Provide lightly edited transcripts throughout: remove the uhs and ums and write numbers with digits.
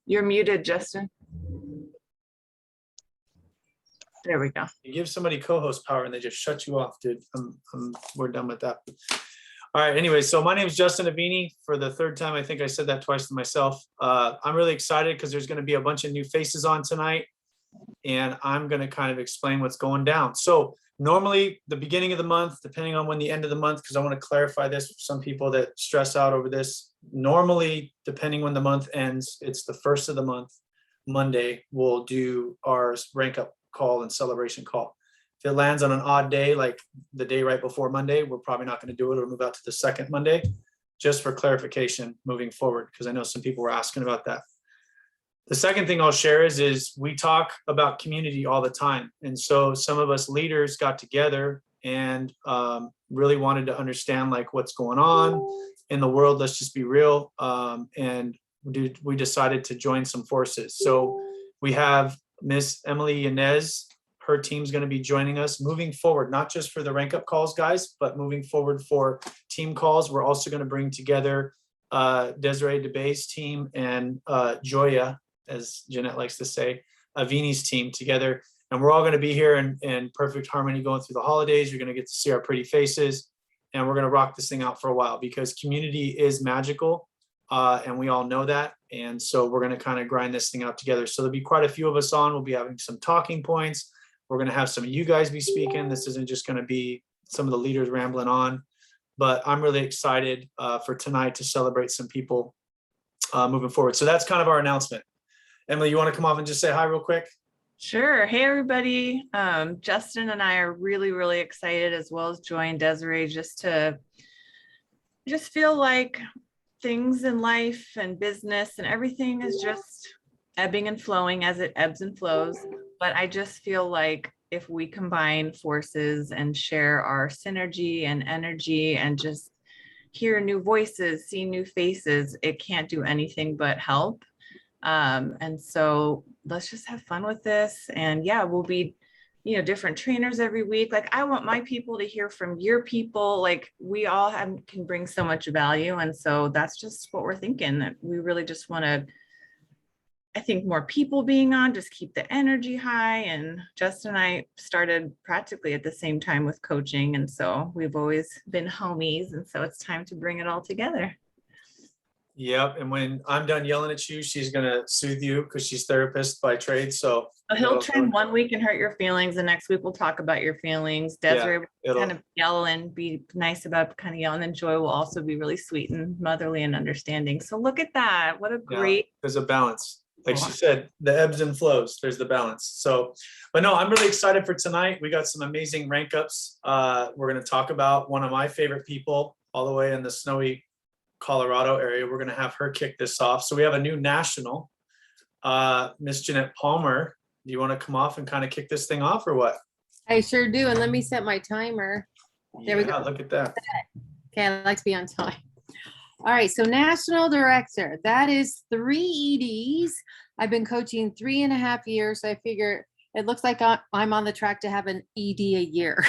You're muted, Justin. There we go. You give somebody co-host power and they just shut you off, dude. We're done with that. All right. Anyway, so my name is Justin Avini. For the third time, I think I said that twice to myself. I'm really excited because there's going to be a bunch of new faces on tonight, and I'm going to kind of explain what's going down. So normally the beginning of the month, depending on when the end of the month, because I want to clarify this for some people that stress out over this. Normally, depending when the month ends, it's the first of the month, Monday, we'll do our rank up call and celebration call. If it lands on an odd day, like the day right before Monday, we're probably not going to do it. It'll move out to the second Monday, just for clarification moving forward, because I know some people were asking about that. The second thing I'll share is we talk about community all the time. And so some of us leaders got together and really wanted to understand like what's going on in the world. Let's just be real. And we decided to join some forces. So we have Miss Emily Yanez. Her team's going to be joining us moving forward, not just for the rank up calls, guys, but moving forward for team calls. We're also going to bring together Desiree DeBay's team and Joya, as Jeanette likes to say, Avini's team together. And we're all going to be here in perfect harmony going through the holidays. You're going to get to see our pretty faces, and we're going to rock this thing out for a while because community is magical. And we all know that. And so we're going to kind of grind this thing out together. So there'll be quite a few of us on. We'll be having some talking points. We're going to have some of you guys be speaking. This isn't just going to be some of the leaders rambling on, but I'm really excited for tonight to celebrate some people moving forward. So that's kind of our announcement. Emily, you want to come off and just say hi real quick? Sure. Hey, everybody. Justin and I are really, really excited, as well as Joy and Desiree, just feel like things in life and business and everything is just ebbing and flowing as it ebbs and flows. But I just feel like if we combine forces and share our synergy and energy and just hear new voices, see new faces, it can't do anything but help. And so let's just have fun with this. And yeah, we'll be, different trainers every week. Like I want my people to hear from your people. Like we all can bring so much value. And so that's just what we're thinking, that we really just want to, I think, more people being on, just keep the energy high. And Justin and I started practically at the same time with coaching. And so we've always been homies. And so it's time to bring it all together. Yep. And when I'm done yelling at you, she's going to soothe you because she's therapist by trade. So he'll train one week and hurt your feelings. The next week we'll talk about your feelings. Desiree will kind of yell and be nice about kind of yelling. And Joy will also be really sweet and motherly and understanding. So look at that. What a great. There's a balance. Like she said, the ebbs and flows, there's the balance. So, but no, I'm really excited for tonight. We got some amazing rank ups. We're going to talk about one of my favorite people all the way in the snowy Colorado area. We're going to have her kick this off. So we have a new national, Miss Jeanette Palmer. Do you want to come off and kind of kick this thing off or what? I sure do. And let me set my timer. There we go. Look at that. Okay, I like to be on time. All right, so national director, that is 3 EDs. I've been coaching 3.5 years. So I figure it looks like I'm on the track to have an ED a year.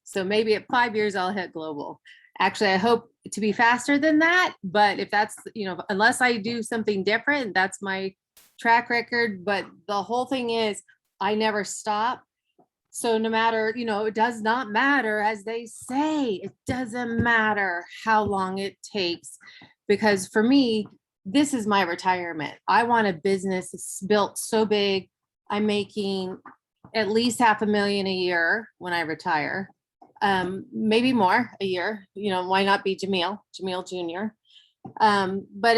So maybe at 5 years, I'll hit global. Actually, I hope to be faster than that. But if that's, unless I do something different, that's my track record. But the whole thing is I never stop. So no matter, it does not matter, as they say, it doesn't matter how long it takes, because for me, this is my retirement. I want a business that's built so big. I'm making at least $500,000 a year when I retire, maybe more a year. Why not be Jamil Jr.? But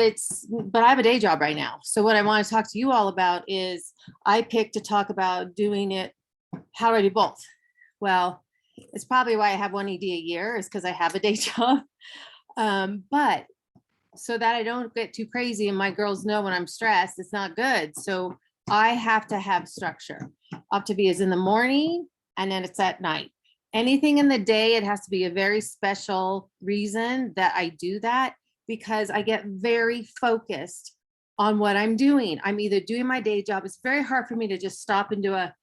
I have a day job right now. So what I want to talk to you all about is I picked to talk about doing it. How do I do both? Well, it's probably why I have 1 ED a year, is because I have a day job. But so that I don't get too crazy, and my girls know when I'm stressed, it's not good. So I have to have structure. Optivia is in the morning and then it's at night. Anything in the day, it has to be a very special reason that I do that, because I get very focused on what I'm doing. I'm either doing my day job. It's very hard for me to just stop and do a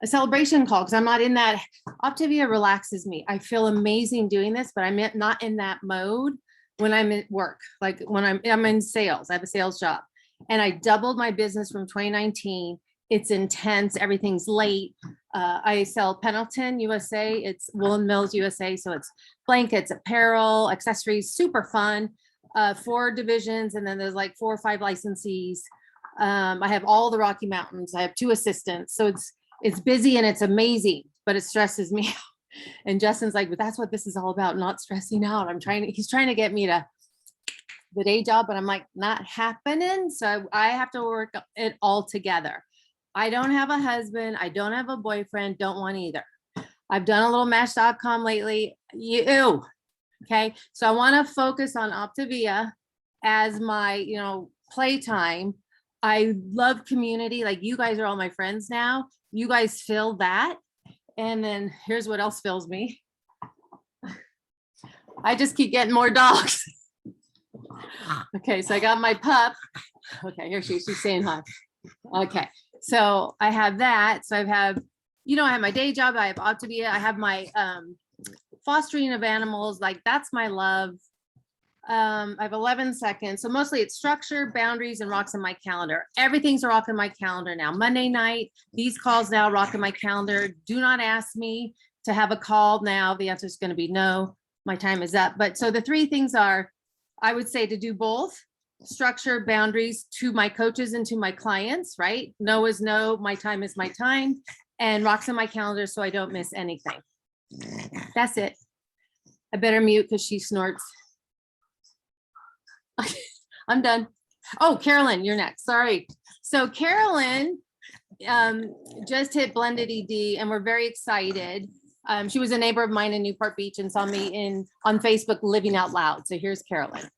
celebration call, because I'm not in that. Optivia relaxes me. I feel amazing doing this, but I'm not in that mode when I'm at work. Like when I'm in sales, I have a sales job. and I doubled my business from 2019. It's intense. Everything's late. I sell Pendleton USA. It's Woolen Mills USA. So it's blankets, apparel, accessories, super fun. 4 divisions. And then there's like 4 or 5 licensees. I have all the Rocky Mountains. I have 2 assistants. So it's busy and it's amazing, but it stresses me out. And Justin's like, but that's what this is all about, not stressing out. He's trying to get me to the day job, but I'm like, not happening. So I have to work it all together. I don't have a husband. I don't have a boyfriend. Don't want either. I've done a little Match.com lately. Ew. Okay. So I want to focus on Optavia as my, playtime. I love community. Like you guys are all my friends now. You guys fill that. And then here's what else fills me. I just keep getting more dogs. Okay. So I got my pup. Okay. Here she's saying hi. Okay. So I have that. So I have my day job. I have Optavia. I have my fostering of animals. Like that's my love. I have 11 seconds. So mostly it's structure, boundaries, and rocks in my calendar. Everything's rocking my calendar now. Monday night, these calls now rock in my calendar. Do not ask me to have a call now. The answer is going to be no. My time is up. But so the 3 things are, I would say to do both. Structure, boundaries to my coaches and to my clients, right? No is no, my time is my time, and rocks in my calendar so I don't miss anything. That's it. I better mute because she snorts. I'm done. Oh, Carolyn, you're next. Sorry. So Carolyn just hit blended ED and we're very excited. She was a neighbor of mine in Newport Beach and saw me on Facebook living out loud. So here's Carolyn.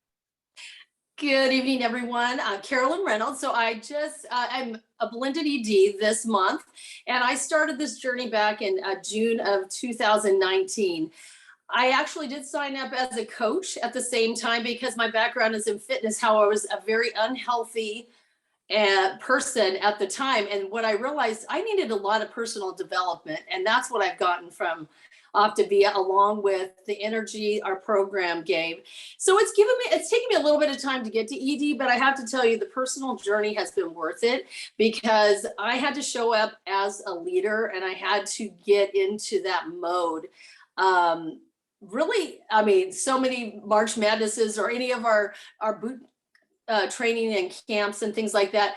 Good evening, everyone. Carolyn Reynolds. So I'm a blended ED this month, and I started this journey back in June of 2019. I actually did sign up as a coach at the same time because my background is in fitness, how I was a very unhealthy person at the time. And what I realized, I needed a lot of personal development, and that's what I've gotten from Optavia, along with the energy our program gave. So it's taken me a little bit of time to get to ED, but I have to tell you, the personal journey has been worth it because I had to show up as a leader and I had to get into that mode. Really, I mean, so many March Madnesses or any of our boot training and camps and things like that,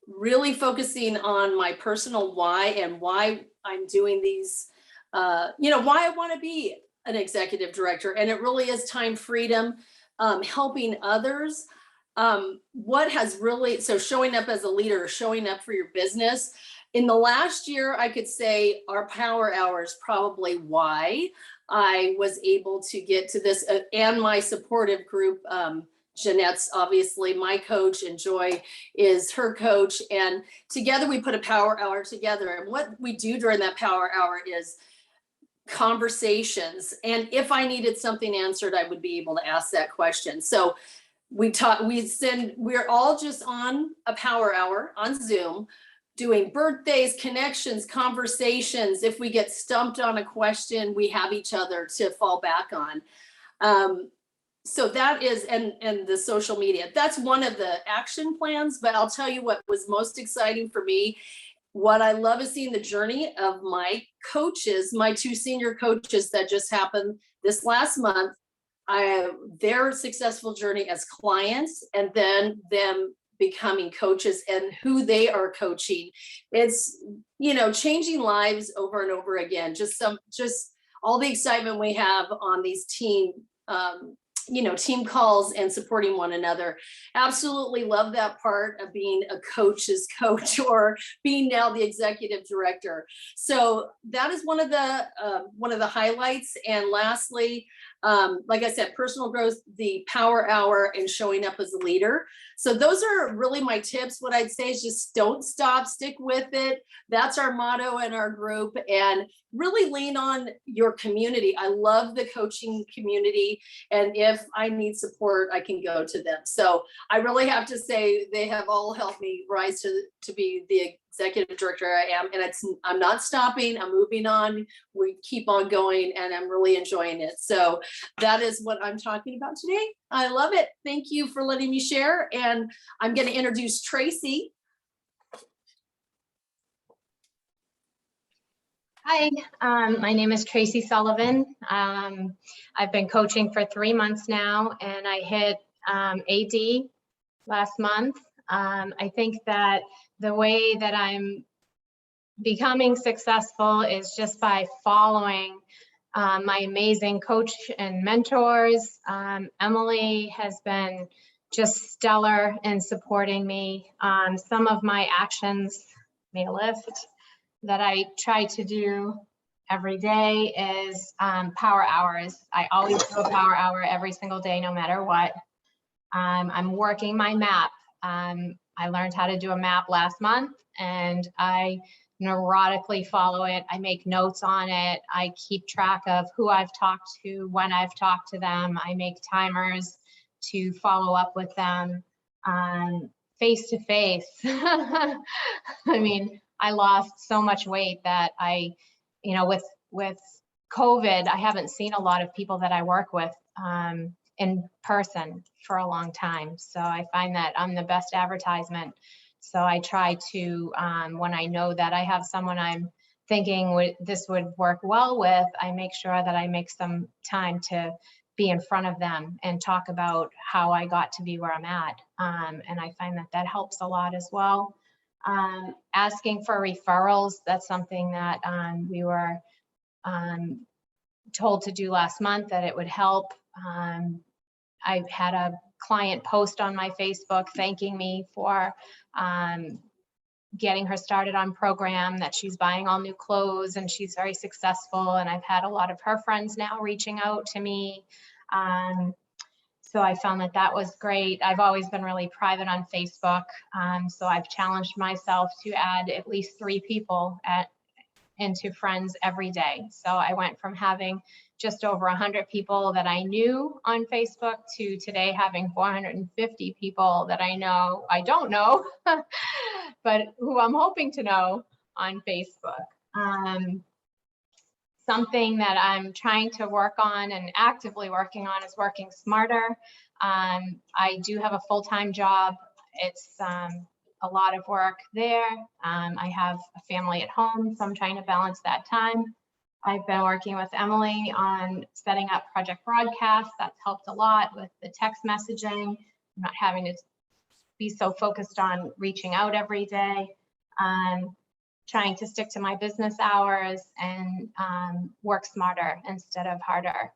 really focusing on my personal why and why I'm doing these, why I want to be an executive director. And it really is time freedom, helping others. What has really, so showing up as a leader, showing up for your business. In the last year, I could say our power hours probably why I was able to get to this, and my supportive group. Jeanette's obviously my coach and Joy is her coach. And together we put a power hour together. And what we do during that power hour is conversations. And if I needed something answered, I would be able to ask that question. So we're all just on a power hour on Zoom, doing birthdays, connections, conversations. If we get stumped on a question, we have each other to fall back on. So that is, and the social media, that's one of the action plans, but I'll tell you what was most exciting for me. What I love is seeing the journey of my coaches, my 2 senior coaches that just happened this last month, their successful journey as clients, and then them becoming coaches and who they are coaching. It's, changing lives over and over again. Just all the excitement we have on these team calls and supporting one another. Absolutely love that part of being a coach's coach or being now the executive director. So that is one of the highlights. And lastly, like I said, personal growth, the power hour, and showing up as a leader. So those are really my tips. What I'd say is just don't stop, stick with it. That's our motto in our group, and really lean on your community. I love the coaching community, and if I need support, I can go to them. So I really have to say they have all helped me rise to be executive director I am, and I'm not stopping, I'm moving on, we keep on going, and I'm really enjoying it. So that is what I'm talking about today. I love it. Thank you for letting me share, and I'm going to introduce Tracy. Hi, my name is Tracy Sullivan. I've been coaching for 3 months now, and I hit AD last month. I think that the way that I'm becoming successful is just by following my amazing coach and mentors. Emily has been just stellar in supporting me. Some of my actions, made a list, that I try to do every day is power hours. I always do a power hour every single day, no matter what. I'm working my map. I learned how to do a map last month, and I neurotically follow it. I make notes on it. I keep track of who I've talked to, when I've talked to them. I make timers to follow up with them face to face. I mean, I lost so much weight that with COVID, I haven't seen a lot of people that I work with in person for a long time. So I find that I'm the best advertisement. So I try to, when I know that I have someone I'm thinking this would work well with, I make sure that I make some time to be in front of them and talk about how I got to be where I'm at. And I find that that helps a lot as well. Asking for referrals, that's something that we were told to do last month, that it would help. I've had a client post on my Facebook thanking me for getting her started on program, that she's buying all new clothes and she's very successful. And I've had a lot of her friends now reaching out to me. So I found that that was great. I've always been really private on Facebook. So I've challenged myself to add at least 3 people into friends every day. So I went from having just over 100 people that I knew on Facebook to today having 450 people that I don't know, but who I'm hoping to know on Facebook. Something that I'm trying to work on and actively working on is working smarter. I do have a full-time job. It's a lot of work there. I have a family at home, so I'm trying to balance that time. I've been working with Emily on setting up project broadcasts. That's helped a lot with the text messaging, not having to be so focused on reaching out every day. Trying to stick to my business hours and work smarter instead of harder.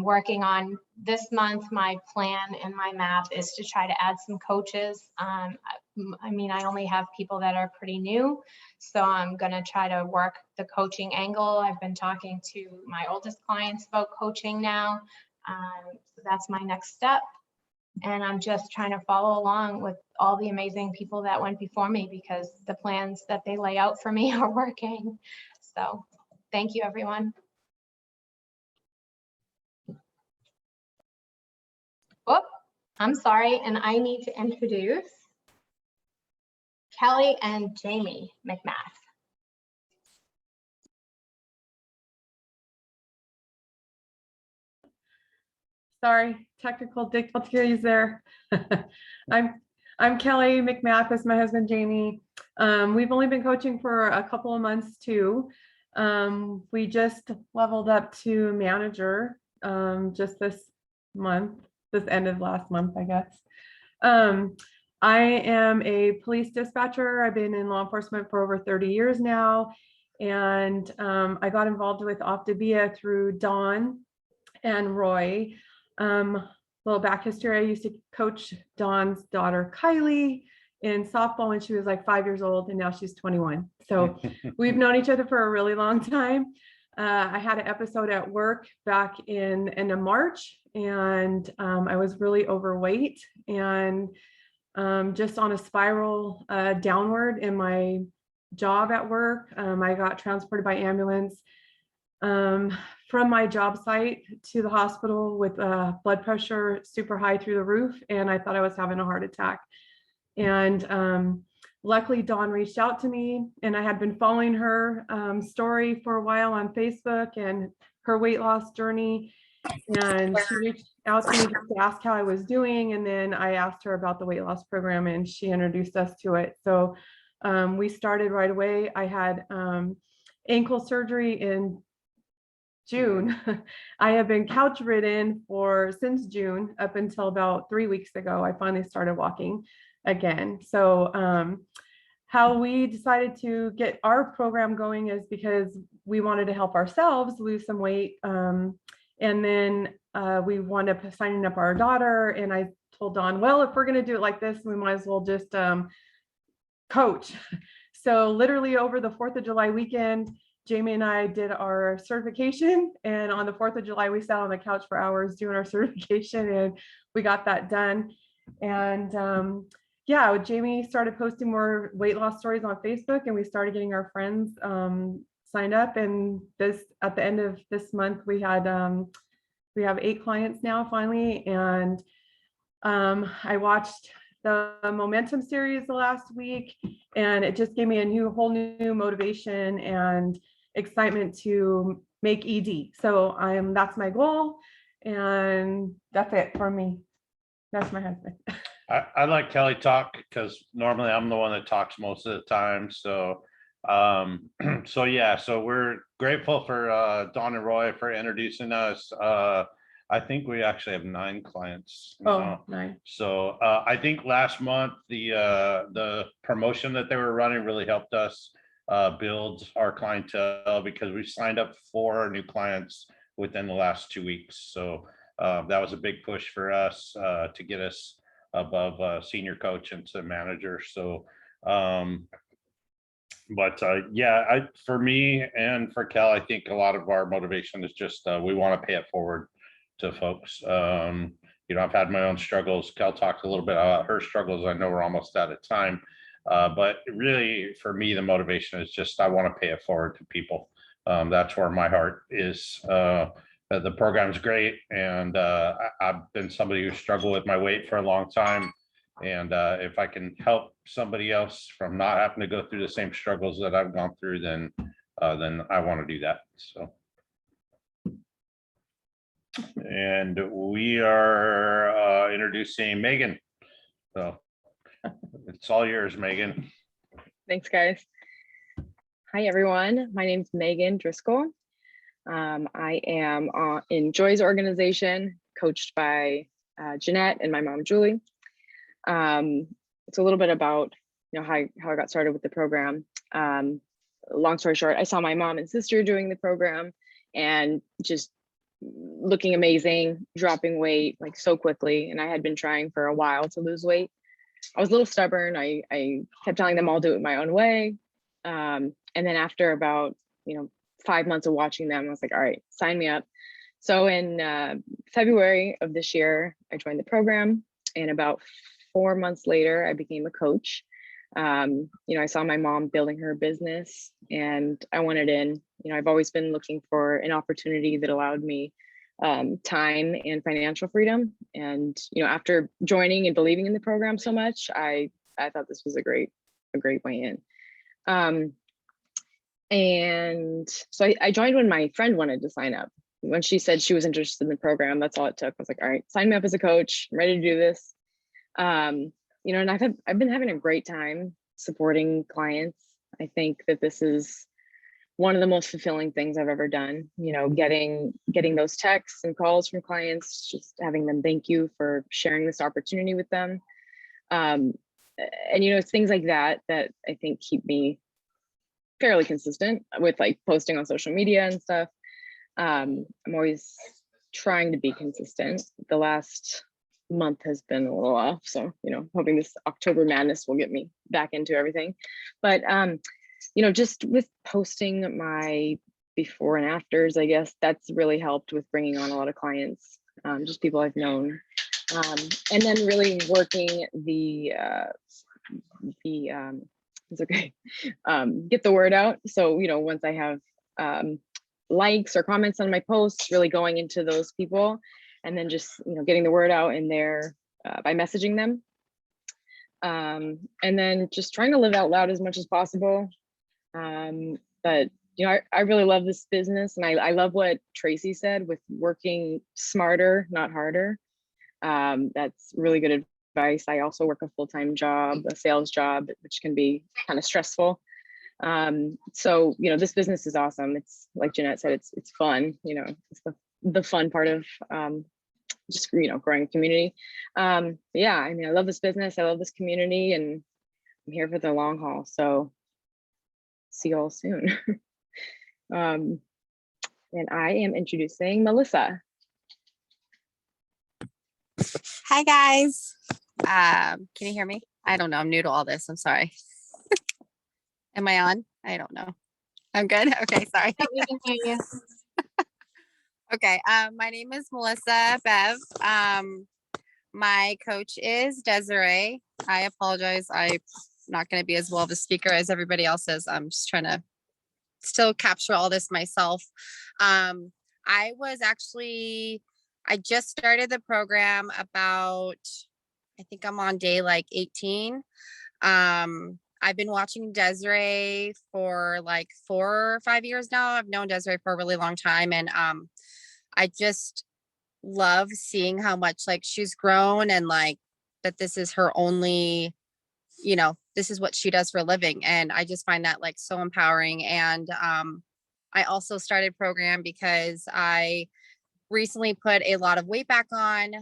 Working on this month, my plan and my map is to try to add some coaches. I mean, I only have people that are pretty new, so I'm gonna try to work the coaching angle. I've been talking to my oldest clients about coaching now. So that's my next step. And I'm just trying to follow along with all the amazing people that went before me, because the plans that they lay out for me are working. So thank you, everyone. Oh, I'm sorry, and I need to introduce Kelly and Jamie McMath. Sorry, technical difficulties there. I'm Kelly McMath, is my husband Jamie. We've only been coaching for a couple of months too. We just leveled up to manager just this end of last month, I guess. I am a police dispatcher. I've been in law enforcement for over 30 years now. And I got involved with Optavia through Dawn and Roy. Little back history, I used to coach Dawn's daughter, Kylie, in softball when she was like 5 years old, and now she's 21. So we've known each other for a really long time. I had an episode at work back in end of March, and I was really overweight and just on a spiral downward in my job at work. I got transported by ambulance from my job site to the hospital with blood pressure super high through the roof, and I thought I was having a heart attack. And luckily Dawn reached out to me, and I had been following her story for a while on Facebook and her weight loss journey. And she reached out to me just to ask how I was doing. And then I asked her about the weight loss program, and she introduced us to it. So we started right away. I had ankle surgery in June. I have been couch ridden since June up until about 3 weeks ago. I finally started walking again. So how we decided to get our program going is because we wanted to help ourselves lose some weight. And then we wound up signing up our daughter, and I told Dawn, well, if we're going to do it like this, we might as well just coach. So literally over the 4th of July weekend, Jamie and I did our certification, and on the 4th of July, we sat on the couch for hours doing our certification, and we got that done. And yeah, Jamie started posting more weight loss stories on Facebook, and we started getting our friends signed up. And at the end of this month, we have 8 clients now finally. And I watched the Momentum series the last week, and it just gave me a whole new motivation and excitement to make ED. So that's my goal, and that's it for me. That's my husband. I let Kelly talk because normally I'm the one that talks most of the time. So so we're grateful for Dawn and Roy for introducing us. I think we actually have 9 clients now. Oh, nice. So I think last month the promotion that they were running really helped us build our clientele, because we signed up 4 new clients within the last 2 weeks. So that was a big push for us to get us above senior coach and to manager. So for me and for Cal, I think a lot of our motivation is just we want to pay it forward to folks. I've had my own struggles. Cal talked a little bit about her struggles. I know we're almost out of time, but really for me, the motivation is just I want to pay it forward to people. That's where my heart is. The program's great, and I've been somebody who struggled with my weight for a long time. And if I can help somebody else from not having to go through the same struggles that I've gone through, then I want to do that. So. And we are introducing Megan. So it's all yours, Megan. Thanks, guys. Hi, everyone. My name's Megan Driscoll. I am in Joy's organization, coached by Jeanette and my mom, Julie. It's a little bit about how I got started with the program. Long story short, I saw my mom and sister doing the program and just looking amazing, dropping weight like so quickly. And I had been trying for a while to lose weight. I was a little stubborn. I kept telling them I'll do it my own way. And then after about 5 months of watching them, I was like, all right, sign me up. So in February of this year, I joined the program, and about 4 months later, I became a coach. I saw my mom building her business, and I wanted in. I've always been looking for an opportunity that allowed me time and financial freedom. And after joining and believing in the program so much, I thought this was a great way in. And so I joined when my friend wanted to sign up. When she said she was interested in the program, that's all it took. I was like, all right, sign me up as a coach. I'm ready to do this. And I've been having a great time supporting clients. I think that this is one of the most fulfilling things I've ever done. Getting those texts and calls from clients, just having them thank you for sharing this opportunity with them. And it's things like that I think keep me fairly consistent with like posting on social media and stuff. I'm always trying to be consistent. The last month has been a little off, so hoping this October madness will get me back into everything. But just with posting my before and afters, I guess that's really helped with bringing on a lot of clients, just people I've known, and then really working it's okay, get the word out. So once I have likes or comments on my posts, really going into those people, and then just getting the word out in there by messaging them. And then just trying to live out loud as much as possible. But you know, I really love this business, and I love what Tracy said with working smarter, not harder. That's really good advice. I also work a full-time job, a sales job, which can be kind of stressful. So, you know, this business is awesome. It's like Jeanette said, it's fun, you know, it's the fun part of just, you know, growing a community. Yeah, I mean, I love this business. I love this community, and I'm here for the long haul. So see you all soon. And I am introducing Melissa. Hi, guys. Can you hear me? I don't know. I'm new to all this. I'm sorry. Am I on? I don't know. I'm good. Okay, sorry. We can hear you. Okay. My name is Melissa Bev. My coach is Desiree. I apologize. I'm not going to be as well of a speaker as everybody else is. I'm just trying to still capture all this myself. I just started the program about, I think I'm on day like 18. I've been watching Desiree for like 4 or 5 years now. I've known Desiree for a really long time. And I just love seeing how much like she's grown, and like that this is her only, you know, this is what she does for a living. And I just find that like so empowering. And I also started program because I recently put a lot of weight back on,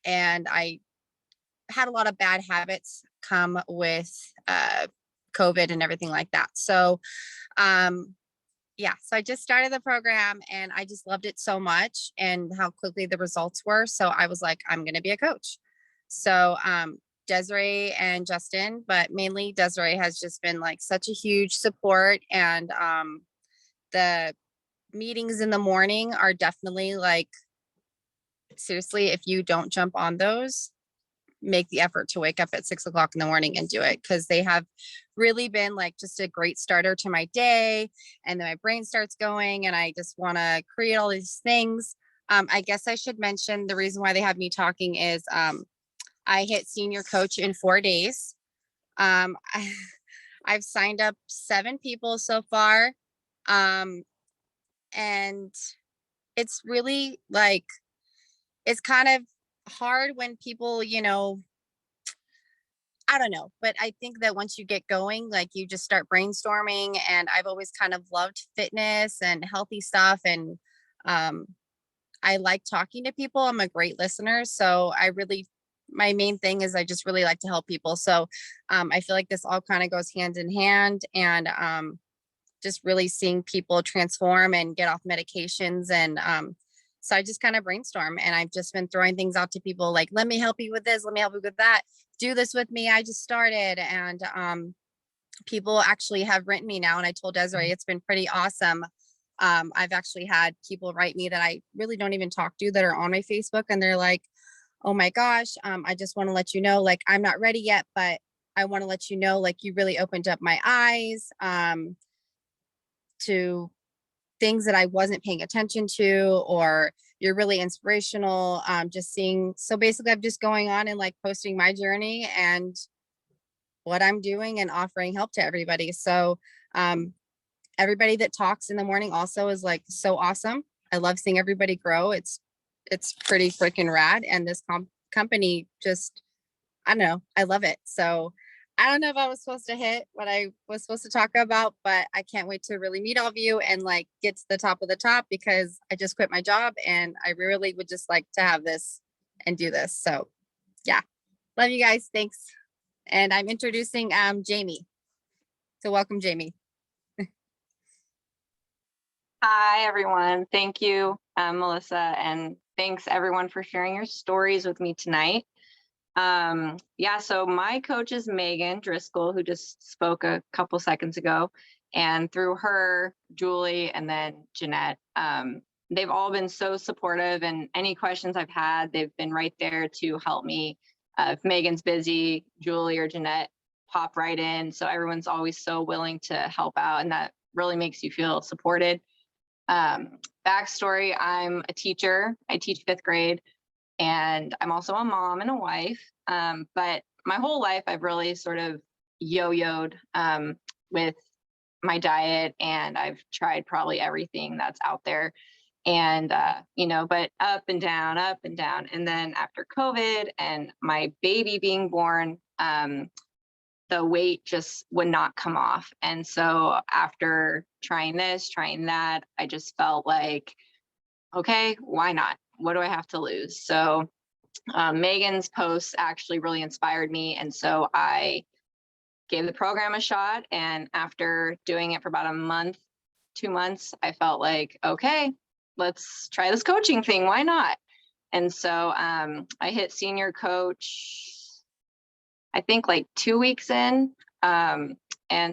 and I had a lot of bad habits come with COVID and everything like that. So yeah, so I just started the program, and I just loved it so much and how quickly the results were. So I was like, I'm going to be a coach. So Desiree and Justin, but mainly Desiree, has just been like such a huge support. And the meetings in the morning are definitely like, seriously, if you don't jump on those, make the effort to wake up at 6 o'clock in the morning and do it, because they have really been like just a great starter to my day. And then my brain starts going, and I just want to create all these things. I guess I should mention the reason why they have me talking is I hit senior coach in 4 days. I've signed up 7 people so far. And it's really like, it's kind of hard when people, you know, I don't know, but I think that once you get going, like you just start brainstorming. And I've always kind of loved fitness and healthy stuff. And I like talking to people. I'm a great listener. So my main thing is I just really like to help people. So I feel like this all kind of goes hand in hand. And just really seeing people transform and get off medications. And so I just kind of brainstorm, and I've just been throwing things out to people like, let me help you with this, let me help you with that, do this with me, I just started. And people actually have written me now, and I told Desiree it's been pretty awesome. I've actually had people write me that I really don't even talk to that are on my Facebook, and they're like, oh my gosh, I just want to let you know, like, I'm not ready yet, but I want to let you know, like, you really opened up my eyes to things that I wasn't paying attention to, or you're really inspirational. Just seeing, so basically I'm just going on and like posting my journey and what I'm doing and offering help to everybody. So everybody that talks in the morning also is like so awesome. I love seeing everybody grow. It's pretty freaking rad. And this company just, I don't know, I love it. So I don't know if I was supposed to hit what I was supposed to talk about, but I can't wait to really meet all of you and like get to the top of the top, because I just quit my job and I really would just like to have this and do this. So yeah, love you guys. Thanks. And I'm introducing Jamie. So welcome, Jamie. Hi, everyone. Thank you, Melissa, and thanks everyone for sharing your stories with me tonight. Yeah, so my coach is Megan Driscoll, who just spoke a couple seconds ago, and through her, Julie, and then Jeanette, they've all been so supportive, and any questions I've had, they've been right there to help me. If Megan's busy, Julie or Jeanette pop right in. So everyone's always so willing to help out, and that really makes you feel supported. Backstory, I'm a teacher. I teach 5th grade. And I'm also a mom and a wife. But my whole life, I've really sort of yo-yoed with my diet, and I've tried probably everything that's out there. And, but up and down, up and down. And then after COVID and my baby being born, the weight just would not come off. And so after trying this, trying that, I just felt like, okay, why not? What do I have to lose? So Megan's posts actually really inspired me. And so I gave the program a shot. And after doing it for about a month, 2 months, I felt like, okay, let's try this coaching thing. Why not? And so I hit senior coach, I think like 2 weeks in. And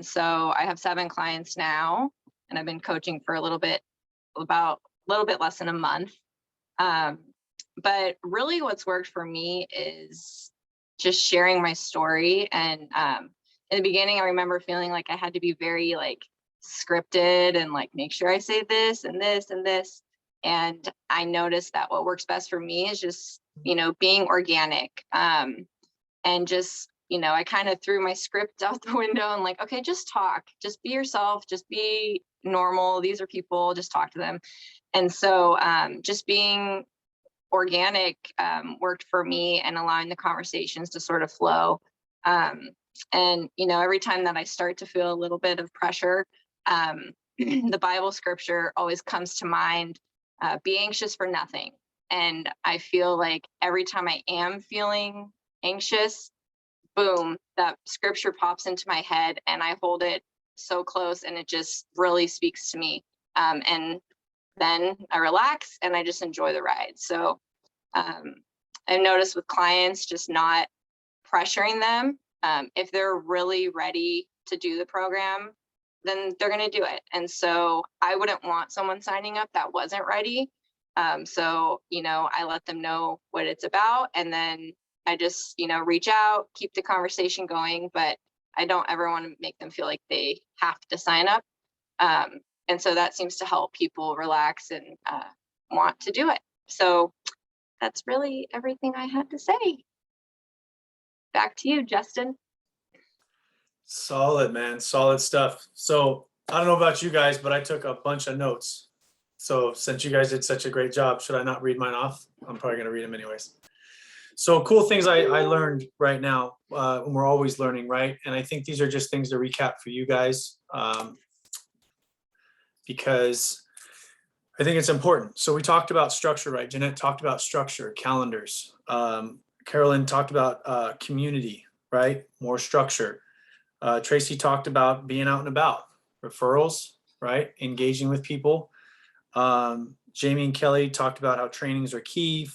so I have 7 clients now, and I've been coaching for about a little bit less than a month. But really what's worked for me is just sharing my story. And in the beginning, I remember feeling like I had to be very like scripted and like make sure I say this and this and this. And I noticed that what works best for me is just, being organic. And just, I kind of threw my script out the window and like, okay, just talk, just be yourself, just be normal. These are people, just talk to them. And so just being organic worked for me, and allowing the conversations to sort of flow. And, every time that I start to feel a little bit of pressure, the Bible scripture always comes to mind, be anxious for nothing. And I feel like every time I am feeling anxious, boom, that scripture pops into my head, and I hold it so close, and it just really speaks to me. And then I relax and I just enjoy the ride. So I've noticed with clients, just not pressuring them. If they're really ready to do the program, then they're going to do it. And so I wouldn't want someone signing up that wasn't ready. So, I let them know what it's about, and then I just, reach out, keep the conversation going, but I don't ever want to make them feel like they have to sign up. And so that seems to help people relax and want to do it. So that's really everything I had to say. Back to you, Justin. Solid, man. Solid stuff. So I don't know about you guys, but I took a bunch of notes. So since you guys did such a great job, should I not read mine off? I'm probably going to read them anyways. So cool things I learned right now. And we're always learning, right? And I think these are just things to recap for you guys, because I think it's important. So we talked about structure, right? Jeanette talked about structure, calendars. Carolyn talked about community, right? More structure. Tracy talked about being out and about, referrals, right? Engaging with people. Jamie and Kelly talked about how trainings are key.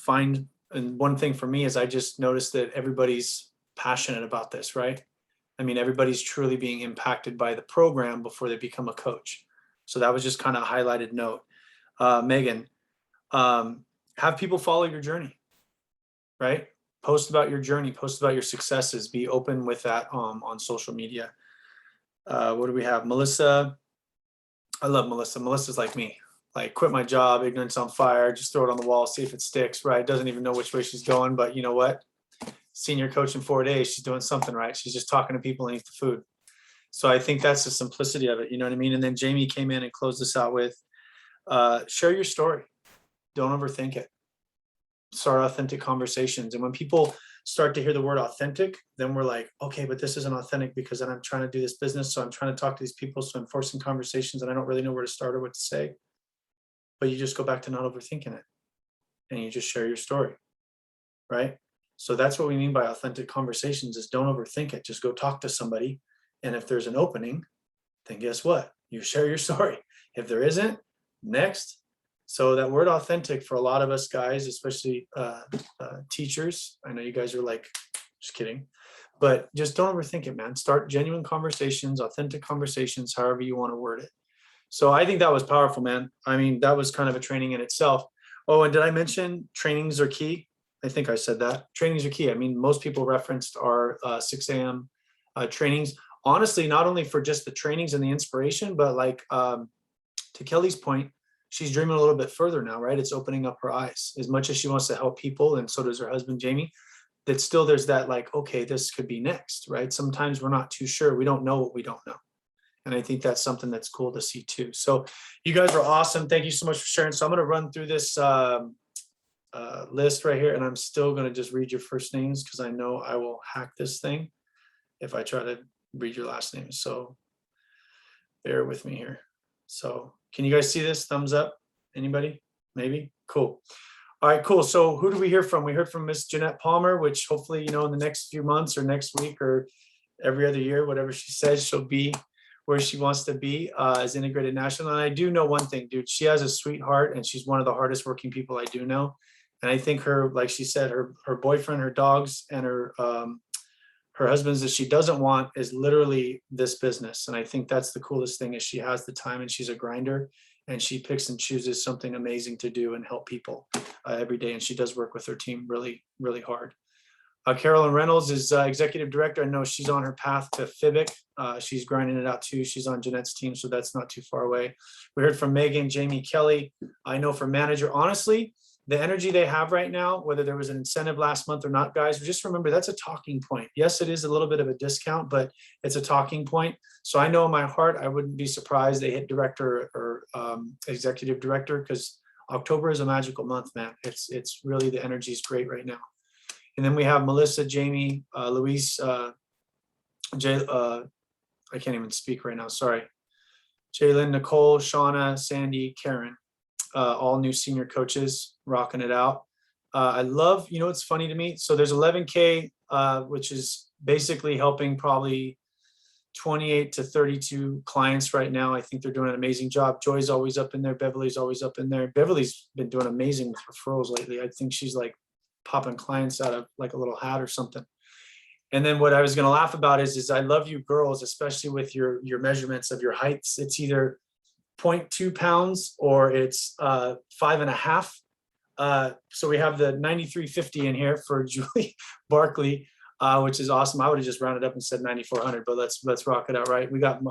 And one thing for me is I just noticed that everybody's passionate about this, right? I mean, everybody's truly being impacted by the program before they become a coach. So that was just kind of a highlighted note. Megan, have people follow your journey, right? Post about your journey, post about your successes, be open with that on social media. What do we have? Melissa, I love Melissa. Melissa's like me, like quit my job, ignorance on fire, just throw it on the wall, see if it sticks, right? Doesn't even know which way she's going, but you know what? Senior coach in 4 days, she's doing something right. She's just talking to people and eat the food. So I think that's the simplicity of it, you know what I mean? And then Jamie came in and closed this out with, share your story. Don't overthink it. Start authentic conversations. And when people start to hear the word authentic, then we're like, okay, but this isn't authentic because then I'm trying to do this business. So I'm trying to talk to these people. So I'm forcing conversations and I don't really know where to start or what to say. But you just go back to not overthinking it and you just share your story, right? So that's what we mean by authentic conversations is don't overthink it. Just go talk to somebody. And if there's an opening, then guess what? You share your story. If there isn't, next. So that word authentic for a lot of us guys, especially teachers, I know you guys are like, just kidding, but just don't overthink it, man. Start genuine conversations, authentic conversations, however you want to word it. So I think that was powerful, man. I mean, that was kind of a training in itself. Oh, and did I mention trainings are key? I think I said that. Trainings are key. I mean, most people referenced our 6 a.m. Trainings. Honestly, not only for just the trainings and the inspiration, but like to Kelly's point, she's dreaming a little bit further now, right? It's opening up her eyes. As much as she wants to help people, and so does her husband, Jamie, that still there's that like, okay, this could be next, right? Sometimes we're not too sure. We don't know what we don't know. And I think that's something that's cool to see too. So you guys are awesome. Thank you so much for sharing. So I'm going to run through this list right here, and I'm still going to just read your first names because I know I will hack this thing if I try to read your last names. So bear with me here. So can you guys see this? Thumbs up? Anybody? Maybe? Cool. All right, cool. So who do we hear from? We heard from Miss Jeanette Palmer, which hopefully, you know, in the next few months or next week or every other year, whatever she says, she'll be where she wants to be as integrated national. And I do know one thing, dude, she has a sweetheart and she's one of the hardest working people I do know. And I think her, like she said, her boyfriend, her dogs, and her husband's that she doesn't want is literally this business. And I think that's the coolest thing is she has the time and she's a grinder and she picks and chooses something amazing to do and help people every day. And she does work with her team really, really hard. Carolyn Reynolds is executive director. I know she's on her path to FIBIC. She's grinding it out too. She's on Jeanette's team, so that's not too far away. We heard from Megan, Jamie, Kelly. I know for manager, honestly, the energy they have right now, whether there was an incentive last month or not, guys, just remember that's a talking point. Yes, it is a little bit of a discount, but it's a talking point. So I know in my heart, I wouldn't be surprised they hit director or executive director because October is a magical month, man. It's really, the energy is great right now. And then we have Melissa, Jamie, Luis, I can't even speak right now, sorry. Jalen, Nicole, Shauna, Sandy, Karen, all new senior coaches rocking it out. I love, you know, it's funny to me. So there's 11K, which is basically helping probably 28 to 32 clients right now. I think they're doing an amazing job. Joy's always up in there. Beverly's always up in there. Beverly's been doing amazing with referrals lately. I think she's like popping clients out of like a little hat or something. And then what I was going to laugh about is I love you girls, especially with your measurements of your heights. It's either 0.2 pounds or it's 5.5. So we have the 9350 in here for Julie Barkley, which is awesome. I would have just rounded up and said 9400, but let's rock it out, right? We got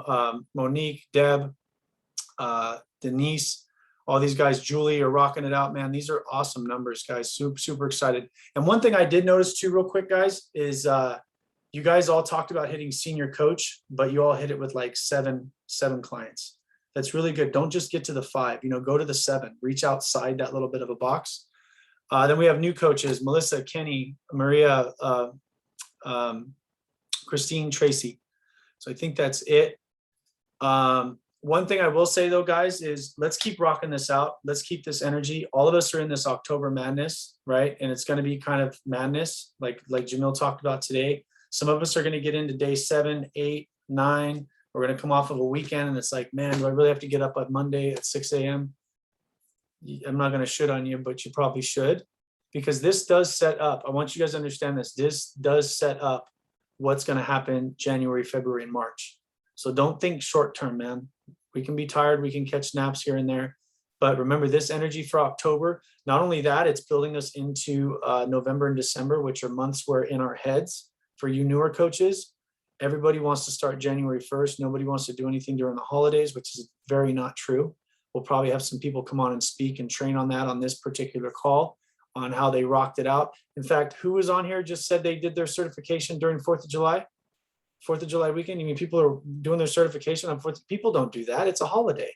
Monique, Deb, Denise, all these guys, Julie, are rocking it out, man. These are awesome numbers, guys. Super excited. And one thing I did notice too, real quick, guys, is you guys all talked about hitting senior coach, but you all hit it with like seven clients. That's really good. Don't just get to the 5, you know, go to the 7, reach outside that little bit of a box. Then we have new coaches, Melissa, Kenny, Maria, Christine, Tracy. So I think that's it. One thing I will say though, guys, is let's keep rocking this out. Let's keep this energy. All of us are in this October madness, right? And it's going to be kind of madness, like Jamil talked about today. Some of us are going to get into day 7, 8, 9. We're going to come off of a weekend and it's like, man, do I really have to get up on Monday at 6 a.m.? I'm not going to shit on you, but you probably should, because this does set up. I want you guys to understand this. This does set up what's going to happen January, February, and March. So don't think short term, man. We can be tired. We can catch naps here and there. But remember this energy for October. Not only that, it's building us into November and December, which are months where in our heads, for you newer coaches, everybody wants to start January 1st. Nobody wants to do anything during the holidays, which is very not true. We'll probably have some people come on and speak and train on that on this particular call on how they rocked it out. In fact, who was on here just said they did their certification during 4th of July? 4th of July weekend. You mean people are doing their certification on 4th? People don't do that. It's a holiday.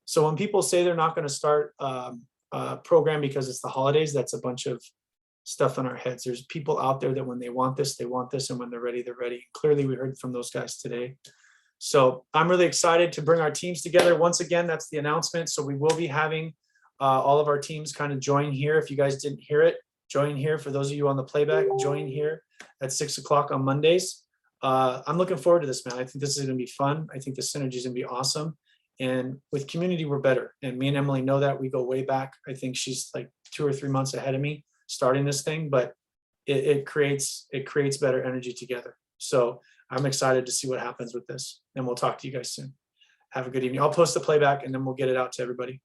So when people say they're not going to start a program because it's the holidays, that's a bunch of stuff in our heads. There's people out there that when they want this, they want this. And when they're ready, they're ready. Clearly, we heard from those guys today. So I'm really excited to bring our teams together. Once again, that's the announcement. So we will be having all of our teams kind of join here. If you guys didn't hear it, join here. For those of you on the playback, join here at 6 o'clock on Mondays. I'm looking forward to this, man. I think this is going to be fun. I think the synergy is going to be awesome. And with community, we're better. And me and Emily know that. We go way back. I think she's like 2 or 3 months ahead of me starting this thing, but it creates better energy together. So I'm excited to see what happens with this. And we'll talk to you guys soon. Have a good evening. I'll post the playback and then we'll get it out to everybody.